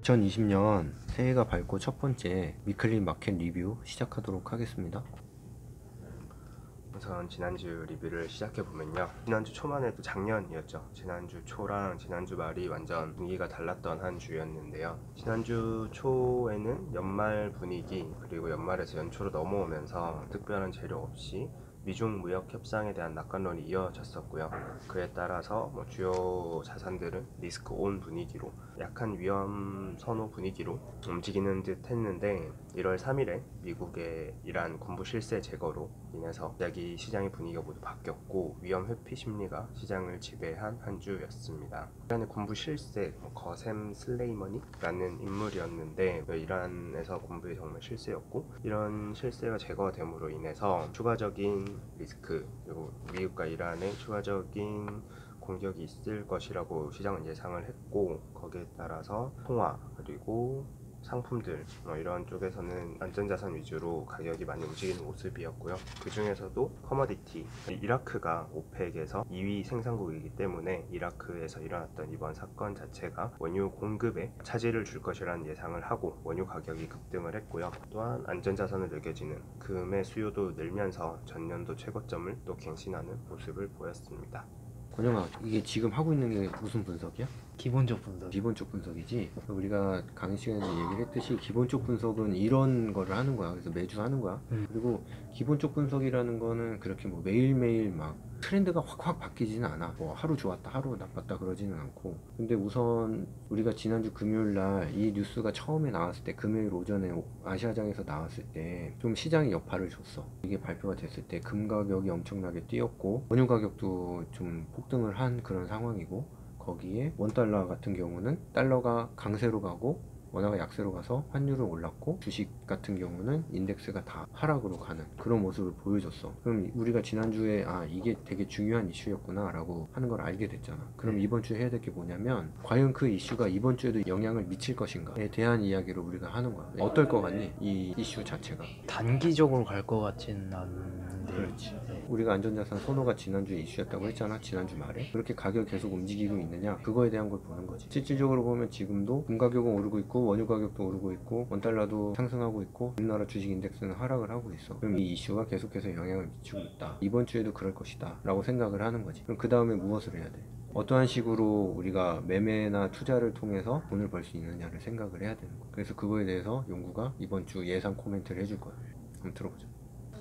2020년 새해가 밝고 첫 번째 위클리 마켓 리뷰 시작하도록 하겠습니다. 우선 지난주 리뷰를 시작해보면요, 지난주 초만 해도 작년이었죠. 지난주 초랑 지난주 말이 완전 분위기가 달랐던 한 주였는데요, 지난주 초에는 연말 분위기, 그리고 연말에서 연초로 넘어오면서 특별한 재료 없이 미중 무역 협상에 대한 낙관론이 이어졌었고요. 그에 따라서 주요 자산들은 리스크 온 분위기로, 약한 위험 선호 분위기로 움직이는 듯 했는데, 1월 3일에 미국의 이란 군부 실세 제거로 인해서 갑자기 시장의 분위기가 모두 바뀌었고, 위험 회피 심리가 시장을 지배한 한 주였습니다. 이란의 군부 실세, 거셈 슬레이머니라는 인물이었는데, 이란에서 군부의 정말 실세였고, 이런 실세가 제거됨으로 인해서 추가적인 리스크, 그리고 미국과 이란의 추가적인 공격이 있을 것이라고 시장은 예상을 했고, 거기에 따라서 통화 그리고 상품들 이런 쪽에서는 안전자산 위주로 가격이 많이 움직이는 모습이었고요. 그 중에서도 커머디티, 이라크가 오펙에서 2위 생산국이기 때문에 이라크에서 일어났던 이번 사건 자체가 원유 공급에 차질을 줄 것이라는 예상을 하고 원유 가격이 급등을 했고요. 또한 안전자산을 녹여지는 금의 수요도 늘면서 전년도 최고점을 또 갱신하는 모습을 보였습니다. 권영아, 이게 지금 하고 있는 게 무슨 분석이야? 기본적 분석. 기본적 분석이지. 우리가 강의 시간에 얘기를 했듯이 기본적 분석은 이런 거를 하는 거야. 그래서 매주 하는 거야. 그리고 기본적 분석이라는 거는 그렇게 매일매일 막 트렌드가 확 바뀌지는 않아. 하루 좋았다 하루 나빴다 그러지는 않고. 근데 우선 우리가 지난주 금요일날 이 뉴스가 처음에 나왔을 때, 금요일 오전에 아시아장에서 나왔을 때 좀 시장이 여파를 줬어. 이게 발표가 됐을 때 금 가격이 엄청나게 뛰었고, 원유 가격도 좀 폭등을 한 그런 상황이고, 거기에 원달러 같은 경우는 달러가 강세로 가고 원화가 약세로 가서 환율은 올랐고, 주식 같은 경우는 인덱스가 다 하락으로 가는 그런 모습을 보여줬어. 그럼 우리가 지난주에 이게 되게 중요한 이슈였구나 라고 하는 걸 알게 됐잖아. 그럼 이번 주에 해야 될 게 뭐냐면, 과연 그 이슈가 이번 주에도 영향을 미칠 것인가에 대한 이야기를 우리가 하는 거야. 어떨 것 같니? 이 이슈 자체가 단기적으로 갈 것 같지는 않은데. 그렇지. 우리가 안전자산 선호가 지난주에 이슈였다고 했잖아, 지난주 말에. 그렇게 가격이 계속 움직이고 있느냐, 그거에 대한 걸 보는 거지. 실질적으로 보면 지금도 금 가격은 오르고 있고 원유 가격도 오르고 있고 원달러도 상승하고 있고, 우리나라 주식 인덱스는 하락을 하고 있어. 그럼 이 이슈가 계속해서 영향을 미치고 있다, 이번 주에도 그럴 것이다 라고 생각을 하는 거지. 그럼 그 다음에 무엇을 해야 돼? 어떠한 식으로 우리가 매매나 투자를 통해서 돈을 벌 수 있느냐를 생각을 해야 되는 거야. 그래서 그거에 대해서 용구가 이번 주 예상 코멘트를 해줄 거야. 한번 들어보자.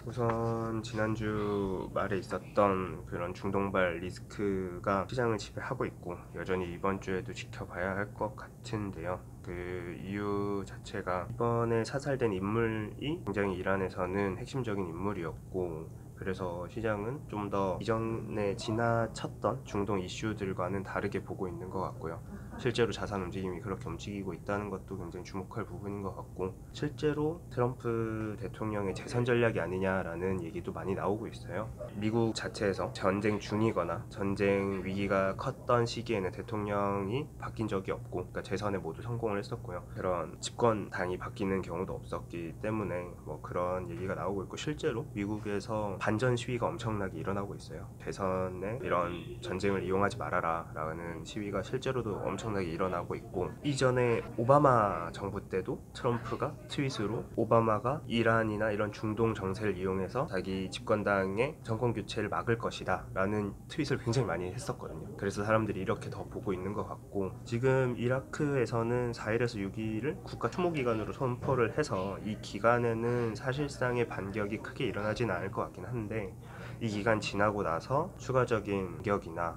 우선 지난주 말에 있었던 그런 중동발 리스크가 시장을 지배하고 있고, 여전히 이번 주에도 지켜봐야 할 것 같은데요. 그 이유 자체가, 이번에 사살된 인물이 굉장히 이란에서는 핵심적인 인물이었고, 그래서 시장은 좀 더 이전에 지나쳤던 중동 이슈들과는 다르게 보고 있는 것 같고요. 실제로 자산 움직임이 그렇게 움직이고 있다는 것도 굉장히 주목할 부분인 것 같고, 실제로 트럼프 대통령의 재선 전략이 아니냐라는 얘기도 많이 나오고 있어요. 미국 자체에서 전쟁 중이거나 전쟁 위기가 컸던 시기에는 대통령이 바뀐 적이 없고, 그러니까 재선에 모두 성공을 했었고요. 그런 집권당이 바뀌는 경우도 없었기 때문에 그런 얘기가 나오고 있고, 실제로 미국에서 반전 시위가 엄청나게 일어나고 있어요. 대선에 이런 전쟁을 이용하지 말아라 라는 시위가 실제로도 엄청나게 일어나고 있고, 이전에 오바마 정부 때도 트럼프가 트윗으로 오바마가 이란이나 이런 중동 정세를 이용해서 자기 집권당의 정권 교체를 막을 것이다 라는 트윗을 굉장히 많이 했었거든요. 그래서 사람들이 이렇게 더 보고 있는 것 같고, 지금 이라크에서는 4일에서 6일을 국가 추모기간으로 선포를 해서, 이 기간에는 사실상의 반격이 크게 일어나진 않을 것 같긴 한데, 이 기간 지나고 나서 추가적인 공격이나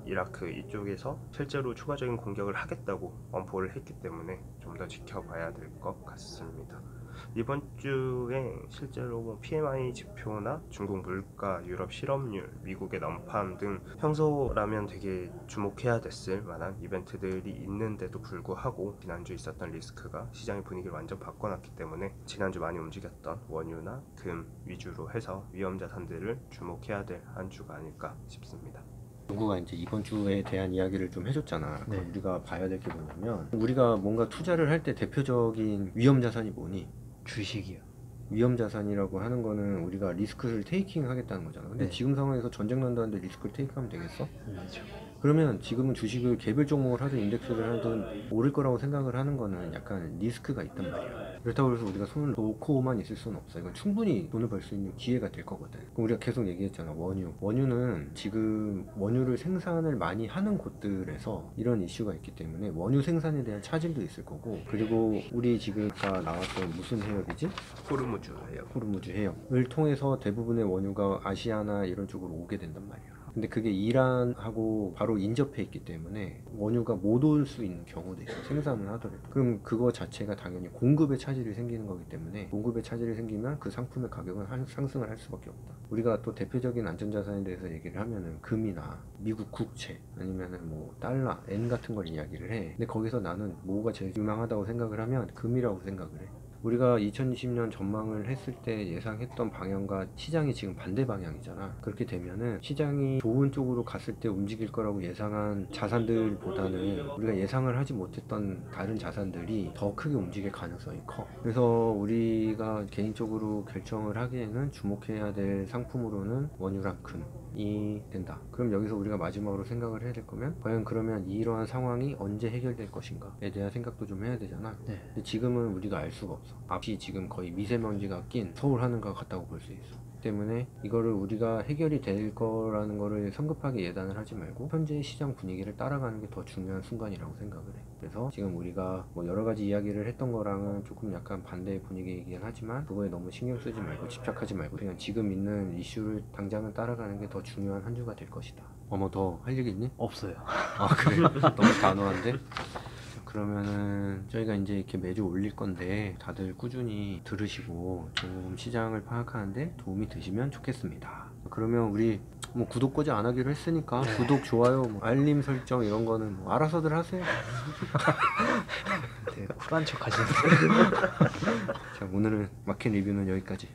이라크 이쪽에서 실제로 추가적인 공격을 하겠다고 엄포를 했기 때문에 좀 더 지켜봐야 될 것 같습니다. 이번 주에 실제로 PMI 지표나 중국 물가, 유럽 실업률, 미국의 난팜 등 평소라면 되게 주목해야 됐을 만한 이벤트들이 있는데도 불구하고, 지난주 있었던 리스크가 시장의 분위기를 완전 바꿔놨기 때문에 지난주 많이 움직였던 원유나 금 위주로 해서 위험 자산들을 주목해야 될 한 주가 아닐까 싶습니다. 누구가 이제 이번 주에 대한 이야기를 좀 해줬잖아. 네. 우리가 봐야 될 게 뭐냐면, 우리가 뭔가 투자를 할 때 대표적인 위험 자산이 뭐니? 주식이요. 위험 자산이라고 하는 거는 우리가 리스크를 테이킹 하겠다는 거잖아. 근데 네. 지금 상황에서 전쟁 난다는데 리스크를 테이크하면 되겠어? 그렇죠. 그러면 지금은 주식을 개별 종목을 하든 인덱스를 하든 오를 거라고 생각을 하는 거는 약간 리스크가 있단 말이야. 그렇다고 해서 우리가 손을 놓고만 있을 수는 없어. 이건 충분히 돈을 벌 수 있는 기회가 될 거거든. 그럼 우리가 계속 얘기했잖아. 원유는 지금 원유를 생산을 많이 하는 곳들에서 이런 이슈가 있기 때문에 원유 생산에 대한 차질도 있을 거고, 그리고 우리 지금 아까 나왔던 무슨 해협이지? 호르무즈예요. 호르무즈 해협을 통해서 대부분의 원유가 아시아나 이런 쪽으로 오게 된단 말이야. 근데 그게 이란하고 바로 인접해 있기 때문에 원유가 못 올 수 있는 경우도 있어. 생산을 하더라도. 그럼 그거 자체가 당연히 공급에 차질이 생기는 거기 때문에 공급에 차질이 생기면 그 상품의 가격은 상승을 할 수밖에 없다. 우리가 또 대표적인 안전자산에 대해서 얘기를 하면은 금이나 미국 국채 아니면은 뭐 달러, 엔 같은 걸 이야기를 해. 근데 거기서 나는 뭐가 제일 유망하다고 생각을 하면 금이라고 생각을 해. 우리가 2020년 전망을 했을 때 예상했던 방향과 시장이 지금 반대 방향이잖아. 그렇게 되면은 시장이 좋은 쪽으로 갔을 때 움직일 거라고 예상한 자산들보다는 우리가 예상을 하지 못했던 다른 자산들이 더 크게 움직일 가능성이 커. 그래서 우리가 개인적으로 결정을 하기에는 주목해야 될 상품으로는 원유랑 금이 된다. 그럼 여기서 우리가 마지막으로 생각을 해야 될 거면 과연 그러면 이러한 상황이 언제 해결될 것인가에 대한 생각도 좀 해야 되잖아. 네. 근데 지금은 우리가 알 수가 없어. 앞이 지금 거의 미세먼지가 낀 서울 하늘과 같다고 볼 수 있어. 때문에 이거를 우리가 해결이 될 거라는 거를 성급하게 예단을 하지 말고 현재 시장 분위기를 따라가는 게 더 중요한 순간이라고 생각을 해. 그래서 지금 우리가 뭐 여러 가지 이야기를 했던 거랑은 조금 약간 반대의 분위기이긴 하지만 그거에 너무 신경 쓰지 말고 집착하지 말고 그냥 지금 있는 이슈를 당장은 따라가는 게 더 중요한 한 주가 될 것이다. 뭐 더 할 얘기 있니? 없어요. 아 그래? 너무 단호한데? 그러면은 저희가 이제 이렇게 매주 올릴 건데 다들 꾸준히 들으시고 좀 시장을 파악하는데 도움이 되시면 좋겠습니다. 그러면 우리 뭐 구독 고지 안 하기로 했으니까 구독, 좋아요, 뭐 알림 설정 이런 거는 뭐 알아서들 하세요. 되게 쿨한 척 하시는데. 자, 오늘은 마켓 리뷰는 여기까지.